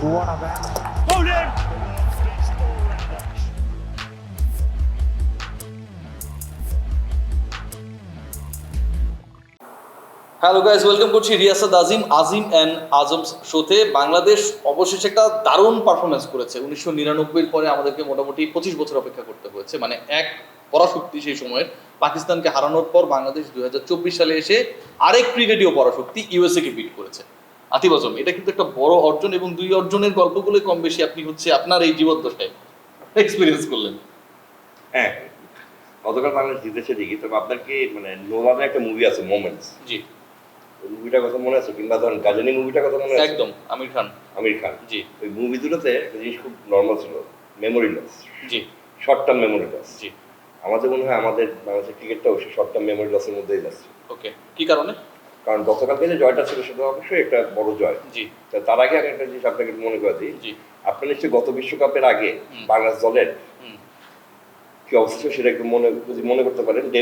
What a bat. Bowling! Hello guys, welcome করছি রিয়াসাদ আজিম and আজমস শোতে। বাংলাদেশ অবশেষে একটা দারুণ পারফরমেন্স করেছে। 1999 পরে আমাদেরকে মোটামুটি 25 বছর অপেক্ষা করতে হয়েছে, মানে এক পরাশক্তি সেই সময়ের পাকিস্তানকে হারানোর পর বাংলাদেশ 2024 সালে এসে আরেক ক্রিকেটীয় পরাশক্তি ইউএসএ কে বিট করেছে। আতিফ আজম, এটা কিন্তু একটা বড় অর্জন এবং দুই অর্জনের গল্পগুলো কম বেশি আপনি আপনার এই জীবদ্দশায় এক্সপিরিয়েন্স করলেন। হ্যাঁ, গতকাল বাংলাদেশ জিতেছে ঠিকই, তবে আপনার কি মানে নোলানের একটা মুভি আছে মোমেন্টস, জি, ওই মুভিটার কথা মনে আছে? কিংবা ধরেন গাজনী মুভিটার কথা মনে আছে? একদম আমির খান। জি, ওই মুভি দুটোতে একটা জিনিস খুব নর্মাল ছিল, মেমোরি লস। জি, শর্ট টার্ম মেমোরি লস। জি, আমাদের মনে হয় আমাদের বাংলাদেশের ক্রিকেটটাও সেই শর্ট টার্ম মেমোরি লসের মধ্যেই যাচ্ছে। ওকে, কি কারণে? কারণ গতকালকে যে জয়টা ছিল সেটা অবশ্যই একটা বড় জয়। জি, তার আগে আমি একটা জিনিস আপনাকে মনে করে দিই। জি, আপনার নিশ্চয়ই গত বিশ্বকাপের আগে বাংলাদেশ দলের কি অবস্থা ছিল সেটা একটু মনে করতে পারেন। যে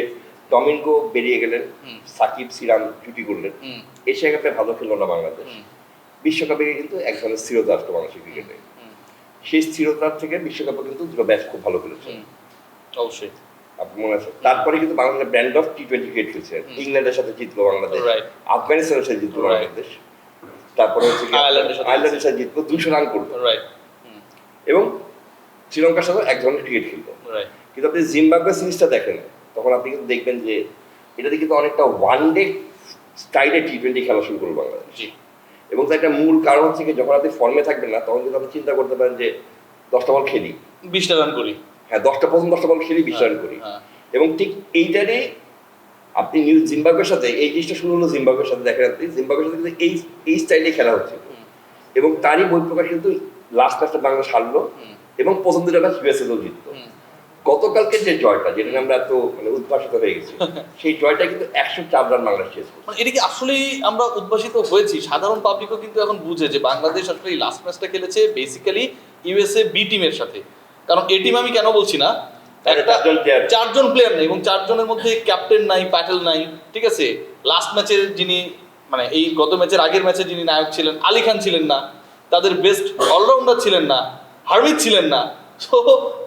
ডমিনগো বেরিয়ে গেলেন, সাকিব সিরাম জুটি করলেন, এশিয়া কাপে ভালো খেললো না বাংলাদেশ, বিশ্বকাপে কিন্তু এক ধরনের স্থিরতা আসতো বাংলাদেশের ক্রিকেটে। সেই স্থিরতার থেকে বিশ্বকাপে কিন্তু দুটো ম্যাচ খুব ভালো খেলেছে, অবশ্যই আপনার মনে আছে? তারপরে কিন্তু বাংলাদেশের ব্র্যান্ড অফ টি-20 ক্রিকেট খেলছে। ইংল্যান্ডের সাথে জিতলো বাংলাদেশ, আফগানিস্তানের সাথে জিতলো বাংলাদেশ, তারপরে হচ্ছে আয়ারল্যান্ডের সাথে জিতলো, 200 রান করলো, এবং শ্রীলঙ্কার সাথে এক ধরনের ক্রিকেট খেললো। কিন্তু আপনি জিম্বাবুয়ে সিরিজটা দেখেন, তখন আপনি কিন্তু দেখবেন যে এটাতে কিন্তু অনেকটা ওয়ান ডে স্টাইলে টি-20 খেলা শুরু করলো বাংলাদেশ। এবং তার একটা মূল কারণ হচ্ছে কি, যখন আপনি ফর্মে থাকবেন না তখন কিন্তু আপনি চিন্তা করতে পারেন যে 10টা বল খেলি, 20টা রান করি। হ্যাঁ, প্রথম 10টা বল খেলি 20 রান করি। এবং ঠিক এইটারই আপনি জিম্বাবুয়ের সাথে এই জিনিসটা শুরু হলো জিম্বাবুয়ের সাথে। দেখেন আপনি জিম্বাবুয়ের সাথে কিন্তু এই স্টাইলে খেলা হচ্ছে, এবং তারই বহিঃপ্রকাশ কিন্তু লাস্ট ম্যাচটা বাংলাদেশ হারলো এবং প্রথম দুটো ম্যাচ ইউএসএ জিতলো। গতকালকে যে জয়টা, যেটা আমরা এত মানে উদ্ভাসিত হয়ে গেছি, সেই জয়টা কিন্তু 104 রান বাংলাদেশ শেষ করছে। মানে এটা কি আসলেই আমরা উদ্ভাসিত হয়েছি? সাধারণ পাবলিকও কিন্তু এখন বুঝে যে বাংলাদেশ আসলে এই লাস্ট ম্যাচটা খেলেছে বেসিক্যালি ইউএসএ বি টিমের সাথে। কারণ এ টিম আমি কেন বলছি না, একটা 4জন প্লেয়ার নেই এবং 4জনের মধ্যে ক্যাপ্টেন নাই, প্যাটেল নাই, ঠিক আছে? লাস্ট ম্যাচের যিনি মানে এই গত ম্যাচের আগের ম্যাচে যিনি নায়ক ছিলেন আলী খান ছিলেন না, তাদের বেস্ট অলরাউন্ডার ছিলেন না, হার্মিদ ছিলেন না। সো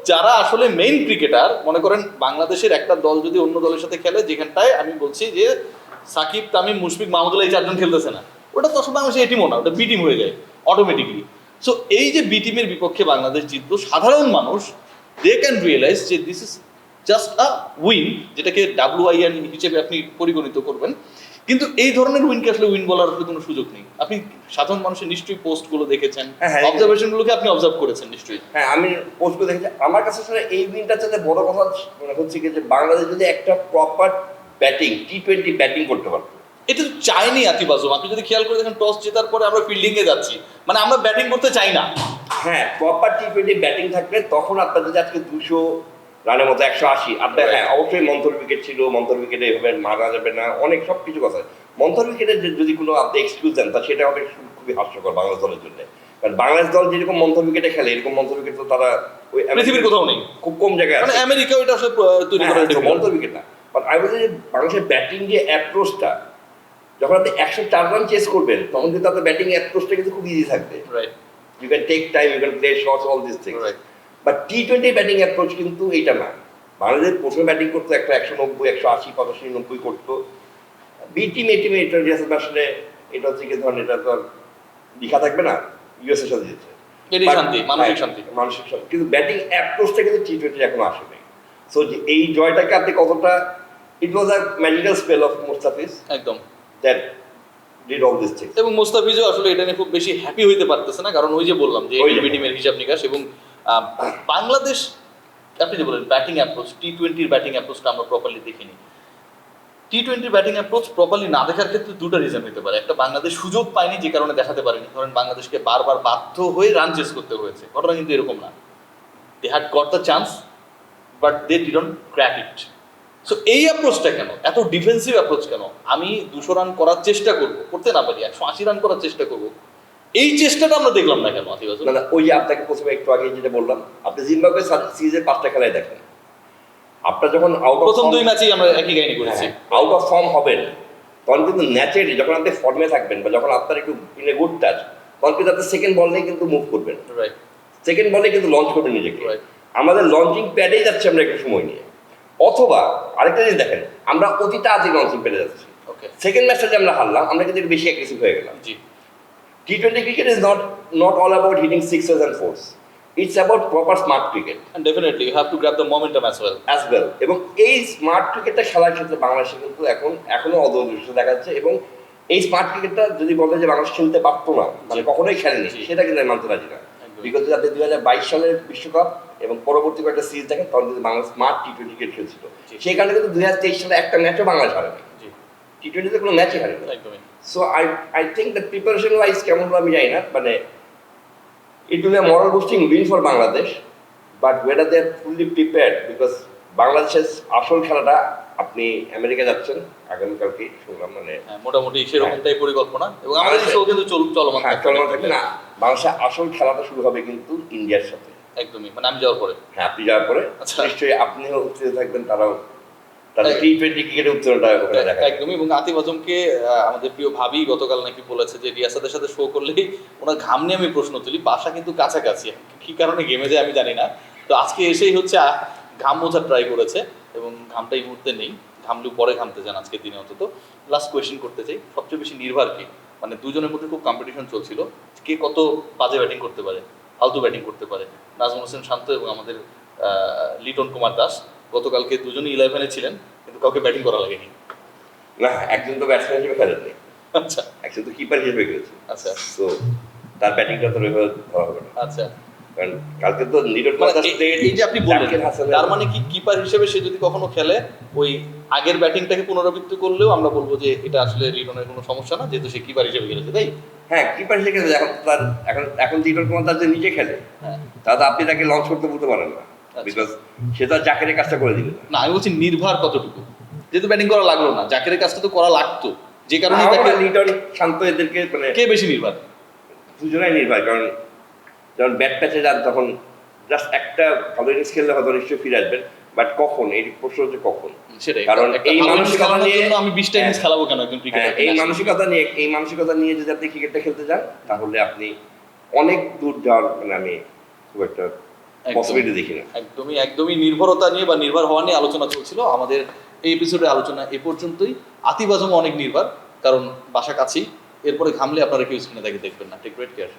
যারা আসলে মেইন ক্রিকেটার, মনে করেন বাংলাদেশের একটা দল যদি অন্য দলের সাথে খেলে, যেখানটায় আমি বলছি যে সাকিব, তামিম, মুশফিক, মাহমুদুল্লাহ এই 4জন খেলতেছে না, ওটা তো আসলে বাংলাদেশের এ টিমও না, ওটা বি টিম হয়ে যায় অটোমেটিকলি। সো এই যে বি টিমের বিপক্ষে বাংলাদেশ জিতলো, সাধারণ মানুষ দে ক্যান রিয়েলাইজ যে this is just a win, যেটাকে WIN হিসেবে আপনি পরিগণিত করবেন। কিন্তু এই ধরনের উইনকে আসলে উইন বলার আসলে কোনো সুযোগ নেই। আপনি সাধারণ মানুষের নিশ্চয়ই পোস্টগুলো দেখেছেন, অবজারভেশনগুলোকে আপনি অবজার্ভ করেছেন নিশ্চয়ই। হ্যাঁ, আমি পোস্টগুলো দেখেছি। আমার কাছে আসলে এই উইনটার সাথে বড় কথা মানে হচ্ছে কি, যে বাংলাদেশ যদি একটা প্রপার ব্যাটিং টি-20 ব্যাটিং করতে পারতো। এটা তো চাইনি আতিফ আজম। আপনি যদি খেয়াল করে দেখেন, টস জেতার পরে আমরা ফিল্ডিংয়ে যাচ্ছি, মানে আমরা ব্যাটিং করতে চাই না। হ্যাঁ, প্রপার টি-20 ব্যাটিং থাকলে তখন আপনার যদি আজকে 200 রানের মতো 180 আপনার, হ্যাঁ অবশ্যই মন্থর উইকেট ছিল, মন্থর উইকেটে এভাবে মারা যাবে না, অনেক সব কিছু কথা। মন্থর উইকেটে যদি কোনো আপনি এক্সকিউজ দেন, তা সেটা হবে খুবই হাস্যকর বাংলাদেশ দলের জন্য। কারণ বাংলাদেশ দল যেরকম মন্থর উইকেটে খেলে, এরকম মন্থর উইকেট তো তারা ওই পৃথিবীর কোথাও নেই, খুব কম জায়গায় মানে আছে। আমেরিকা ওইটা আসলে তৈরি করে মন্থর উইকেট না, বাট আমি বলছি যে বাংলাদেশের ব্যাটিং যে অ্যাপ্রোচটা, যখন আপনি 104 রান চেস করবেন, তখন কিন্তু আপনার ব্যাটিং অ্যাপ্রোচটা কিন্তু খুব ইজি থাকবে। You can take time, you can play shots, all this things. But টি-20 ব্যাটিং অ্যাপ্রোচ কিন্তু এইটা না। বাংলাদেশ প্রথমে ব্যাটিং করতো একটা 190, 180, 85, 90 করতো। বি টিম এ টিমে এটা আসলে এটা হচ্ছে কি ধরেন, এটা তো আর লিখা থাকবে না, ইউএস এর সাথে দিচ্ছে মানসিক শান্তি। কিন্তু ব্যাটিং অ্যাপ্রোচটা কিন্তু টি-20 এখনো আসেনি। সো এই জয়টাকে আপনি কতটা, ইট ওয়াজ আ ম্যাজিক্যাল স্পেল অফ মুস্তাফিজ, একদম, that did all this things. এবং মুস্তাফিজও আসলে এটা নিয়ে খুব বেশি হ্যাপি হইতে পারতেছে না, কারণ ওই যে বললাম যে বি টিমের হিসাব নিকাশ এবং বাংলাদেশ, আপনি যে বলেন ব্যাটিং অ্যাপ্রোচ, টি-20 ব্যাটিং অ্যাপ্রোচটা আমরা প্রপারলি দেখিনি। টি-20 ব্যাটিং অ্যাপ্রোচ প্রপারলি না দেখার ক্ষেত্রে দুটো রিজন হতে পারে। একটা, বাংলাদেশ সুযোগ পায়নি যে কারণে দেখাতে পারেনি। ধরেন বাংলাদেশকে বারবার বাধ্য হয়ে রান চেস করতে হয়েছে, ঘটনা কিন্তু এরকম না। They had got the chance but they didn't crack it. So এই অ্যাপ্রোচটা কেন, এত ডিফেন্সিভ অ্যাপ্রোচ কেন? আমি 200 রান করার চেষ্টা করবো, করতে না পারি 180 রান করার চেষ্টা করবো, এই চেষ্টাটা আমরা দেখলাম না কেন? না, ওই যে আপনাকে প্রথমে একটু আগে যেটা বললাম, আপনি জিম্বাবুয়ে সিরিজের 5টা খেলায় দেখেন, আপনার যখন প্রথম 2 ম্যাচেই আমরা একই কাহিনী করেছি, আউট অফ ফর্ম হবেন, তখন কিন্তু ন্যাচারালি যখন আপনি ফর্মে থাকবেন বা যখন আপনার একটু ইন এ গুড টাচ, তখন কিন্তু আপনি সেকেন্ড বলেই কিন্তু মুভ করবেন, রাইট সেকেন্ড বলে কিন্তু লঞ্চ করবেন নিজেকে। রাইট আমাদের লঞ্চিং প্যাডেই যাচ্ছে আমরা একটু সময় নিয়ে। অথবা আরেকটা জিনিস দেখেন, আমরা অতি তাড়াতাড়ি লঞ্চিং প্যাডে যাচ্ছি। ওকে সেকেন্ড ম্যাচটা যে আমরা হারলাম, আমরা কিন্তু একটু বেশি অ্যাগ্রেসিভ হয়ে গেলাম। জি T20 cricket is not all about hitting sixes and fours. It's about proper smart cricket and definitely you have to grab the momentum as well. as well. এবং এই স্মার্ট ক্রিকেটটা খেলার ক্ষেত্রে বাংলাদেশে কিন্তু এখনো অদূরদৃষ্ট দেখা যাচ্ছে। এবং এই স্মার্ট ক্রিকেটটা যদি বলে যে বাংলাদেশ খেলতে পারতো না, মানে জি। কখনোই খেলেনি, জি। সেটা কিন্তু আমি মানতে রাজি না। একদমই। বিকজ যাতে 2022 সালের বিশ্বকাপ এবং পরবর্তী কয়েকটা সিরিজ দেখেন, তখন কিন্তু বাংলাদেশ স্মার্ট T20 ক্রিকেট খেলছিল। জি। সেই কারণে কিন্তু 2023 সালে একটা ম্যাচও বাংলাদেশ হারেনি, জি T20 তে কোনো ম্যাচই হারেনি। একদমই So I think that preparation wise কেমন হলো আমি জানি না, মানে it will be a moral boosting win for Bangladesh, but whether they are fully prepared, because বাংলাদেশের আসল খেলাটা, আপনি আমেরিকা যাচ্ছেন আগামীকালকে শুনলাম, মানে হ্যাঁ, মোটামুটি সেরকমটাই পরিকল্পনা এবং আমাদের বাংলাদেশে- শো কিন্তু চলমান হ্যাঁ থাকবে। চলমান থাকবে না, বাংলাদেশের আসল খেলাটা শুরু হবে কিন্তু ইন্ডিয়ার সাথে। একদমই মানে আমি যাওয়ার পরে হ্যাঁ আপনি যাওয়ার পরে আচ্ছা। নিশ্চয়ই আপনিও উত্তেজিত থাকবেন, তারাও তাদের এক- T20 ক্রিকেটের উত্তরটা ওখানে দেখা যাবে। একদমই এবং আতিফ আজমকে আমাদের প্রিয় ভাবি গতকাল নাকি বলেছে যে রিয়াসাদের সাথে শো করলেই ওনার ঘাম নিয়ে আমি প্রশ্ন তুলি, বাসা কিন্তু কাছাকাছি, কি কারণে গেমে যায় আমি জানি না। তো আজকে এসেই হচ্ছে ঘাম মোছার ট্রাই করেছে এবং ঘামটা এই মুহূর্তে নেই, ঘামলেও পরে ঘামতে চান আজকে দিনে অন্তত। লাস্ট কোয়েশ্চেন করতে চাই, সবচেয়ে বেশি নির্ভর কি, মানে দুজনের মধ্যে খুব কম্পিটিশন চলছিল, কে কত বাজে ব্যাটিং করতে পারে, ফালতু ব্যাটিং করতে পারে। নাজমুল হোসেন শান্ত এবং আমাদের লিটন কুমার দাস গতকালকে দুজনই 11-এ ছিলেন, কিন্তু কাউকে ব্যাটিং করা লাগেনি। না, একজন তো ব্যাটসম্যান হিসেবে খেলেননি, আচ্ছা একজন তো কিপার হিসেবে খেলেছে। আচ্ছা সো তার ব্যাটিংটা তো ওইভাবে ধরা হবে না, আচ্ছা কারণ কালকে তো লিটন মানে কুমার দাস এই যে আপনি বললেন, তার মানে কি কিপার হিসেবে সে যদি কখনো খেলে ওই আগের ব্যাটিংটাকে পুনরাবৃত্তি করলেও আমরা বলবো যে এটা আসলে লিটনের কোনো সমস্যা না, যেহেতু সে কিপার হিসেবে খেলেছে, তাই? হ্যাঁ কিপার হিসেবে খেলেছে। এখন লিটন কুমার দাস যে নিচে খেলে, হ্যাঁ তাহলে আপনি তাকে লঞ্চ করতে বলতে পারেন না, আচ্ছা। বিকজ সে তো আর জাকেরের কাজটা করে দিবে না। না আমি বলছি নির্ভর কতটুকু, যেহেতু ব্যাটিং করা লাগলো না, জাকেরের কাজটা তো করা লাগতো, যে কারণে তাকে লিটন শান্ত এদেরকে মানে কে বেশি নির্ভর? দুজনাই নির্ভর, কারণ যখন ব্যাট প্যাচে যান তখন জাস্ট একটা ভালো ইনিংস খেললে হয়তো নিশ্চয়ই ফিরে আসবেন, বাট কখন, এই প্রশ্ন হচ্ছে কখন। সেটাই, কারণ একটা এই ভালো innings মানসিকতা খেলানোর নিয়ে- জন্য আমি 20টা ইনিংস হ্যাঁ। খেলাবো কেন একজন হ্যাঁ, ক্রিকেটার? এই মানসিকতা নিয়ে যদি আপনি ক্রিকেটটা খেলতে যান, তাহলে আপনি অনেক দূর যাওয়ার মানে আমি খুব একটা পসিবিলিটি দেখি না। একদমই নির্ভরতা নিয়ে বা নির্ভর হওয়া নিয়ে আলোচনা চলছিল আমাদের এই এপিসোডে। আলোচনা এ পর্যন্তই। আতিফ আজম অনেক নির্ভর, কারণ বাসা কাছেই, এরপরে ঘামলে আপনারা কেউ স্ক্রিনে দেখবেন না। Take great care.